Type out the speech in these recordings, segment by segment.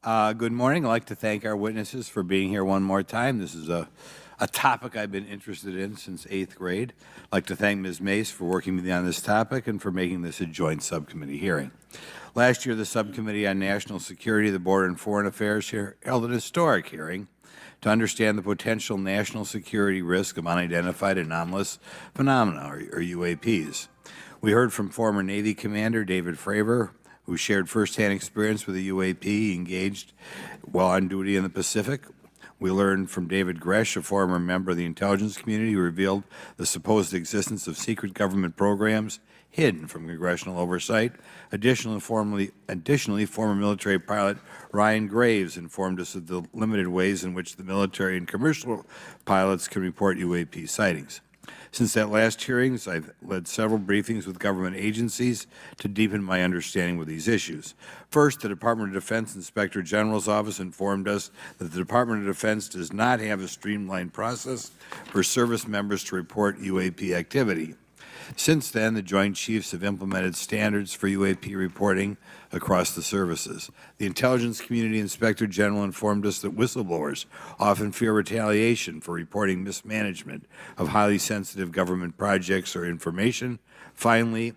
Good morning. I'd like to thank our witnesses for being here one more time. This is a topic I've been interested in since 8th grade. I'd like to thank Ms. Mace for working with me on this topic and for making this a joint subcommittee hearing. Last year, the Subcommittee on National Security, the Border and Foreign Affairs held an historic hearing to understand the potential national security risk of unidentified anomalous phenomena, or UAPs. We heard from former Navy Commander David Fravor, who shared firsthand experience with a UAP engaged while on duty in the Pacific. We learned from David Gresh, a former member of the intelligence community, who revealed the supposed existence of secret government programs hidden from congressional oversight. Additionally, former military pilot Ryan Graves informed us of the limited ways in which the military and commercial pilots can report UAP sightings. Since that last hearings, I've led several briefings with government agencies to deepen my understanding with these issues. First, the Department of Defense Inspector General's Office informed us that the Department of Defense does not have a streamlined process for service members to report UAP activity. Since then, the Joint Chiefs have implemented standards for UAP reporting across the services. The Intelligence Community Inspector General informed us that whistleblowers often fear retaliation for reporting mismanagement of highly sensitive government projects or information. Finally,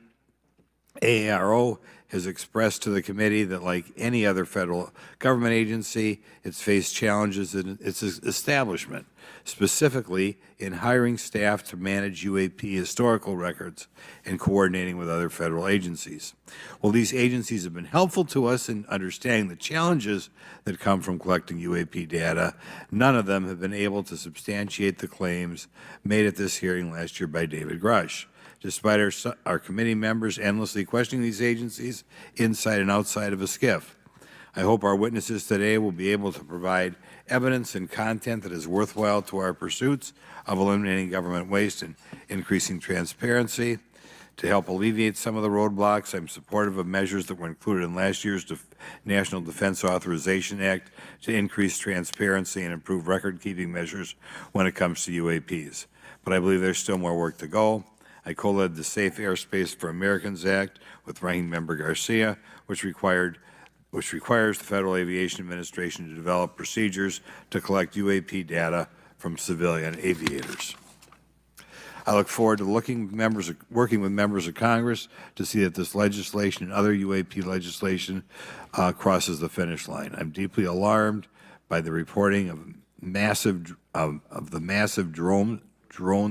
AARO has expressed to the committee that, like any other federal government agency, it's faced challenges in its establishment, specifically in hiring staff to manage UAP historical records and coordinating with other federal agencies. While these agencies have been helpful to us in understanding the challenges that come from collecting UAP data, none of them have been able to substantiate the claims made at this hearing last year by David Grush. Despite our committee members endlessly questioning these agencies inside and outside of a SCIF. I hope our witnesses today will be able to provide evidence and content that is worthwhile to our pursuits of eliminating government waste and increasing transparency. To help alleviate some of the roadblocks, I'm supportive of measures that were included in last year's National Defense Authorization Act to increase transparency and improve record-keeping measures when it comes to UAPs. But I believe there's still more work to go. I co-led the Safe Airspace for Americans Act with Ranking Member Garcia, which requires the Federal Aviation Administration to develop procedures to collect UAP data from civilian aviators. I look forward to working with members of Congress to see that this legislation and other UAP legislation crosses the finish line. I'm deeply alarmed by the reporting of the massive drone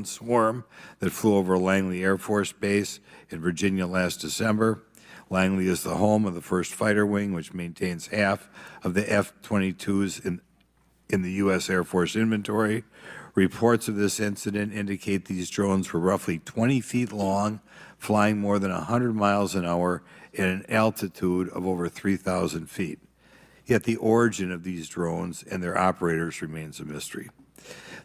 swarm that flew over Langley Air Force Base in Virginia last December. Langley is the home of the 1st Fighter Wing, which maintains half of the F-22s in the U.S. Air Force inventory. Reports of this incident indicate these drones were roughly 20 feet long, flying more than 100 miles an hour at an altitude of over 3,000 feet. Yet the origin of these drones and their operators remains a mystery.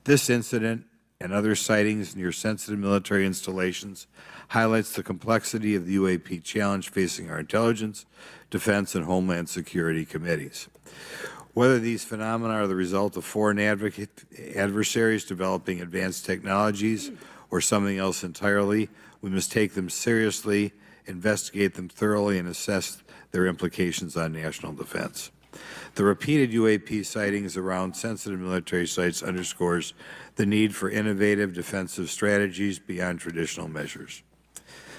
This incident and other sightings near sensitive military installations highlights the complexity of the UAP challenge facing our intelligence, defense, and homeland security committees. Whether these phenomena are the result of foreign adversaries developing advanced technologies or something else entirely, we must take them seriously, investigate them thoroughly, and assess their implications on national defense. The repeated UAP sightings around sensitive military sites underscores the need for innovative defensive strategies beyond traditional measures.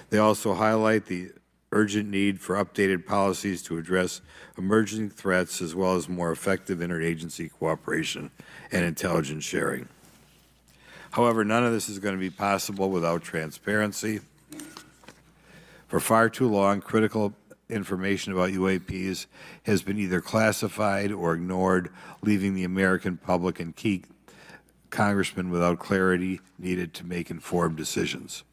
They also highlight the urgent need for updated policies to address emerging threats as well as more effective interagency cooperation and intelligence sharing. However, none of this is going to be possible without transparency. For far too long, critical information about UAPs has been either classified or ignored, leaving the American public and key congressmen without clarity needed to make informed decisions.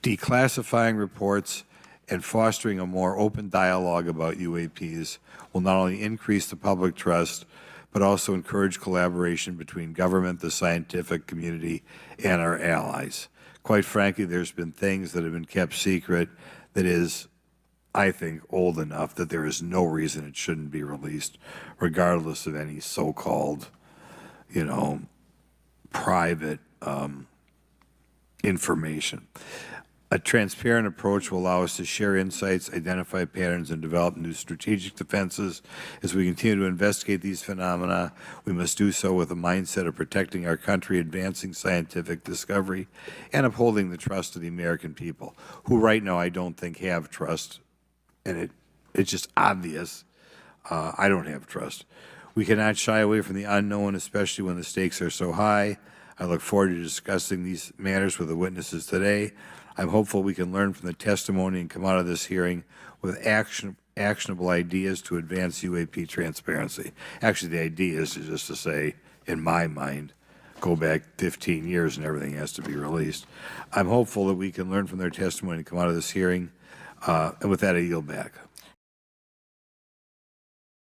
Declassifying reports and fostering a more open dialogue about UAPs will not only increase the public trust, but also encourage collaboration between government, the scientific community, and our allies. Quite frankly, there's been things that have been kept secret that is, I think, old enough that there is no reason it shouldn't be released, regardless of any so-called, private information. A transparent approach will allow us to share insights, identify patterns, and develop new strategic defenses. As we continue to investigate these phenomena, we must do so with a mindset of protecting our country, advancing scientific discovery, and upholding the trust of the American people, who right now I don't think have trust, and it's just obvious. I don't have trust. We cannot shy away from the unknown, especially when the stakes are so high. I look forward to discussing these matters with the witnesses today. I'm hopeful we can learn from the testimony and come out of this hearing with actionable ideas to advance UAP transparency. Actually, the idea is just to say, in my mind, go back 15 years and everything has to be released. I'm hopeful that we can learn from their testimony and come out of this hearing. And with that, I yield back.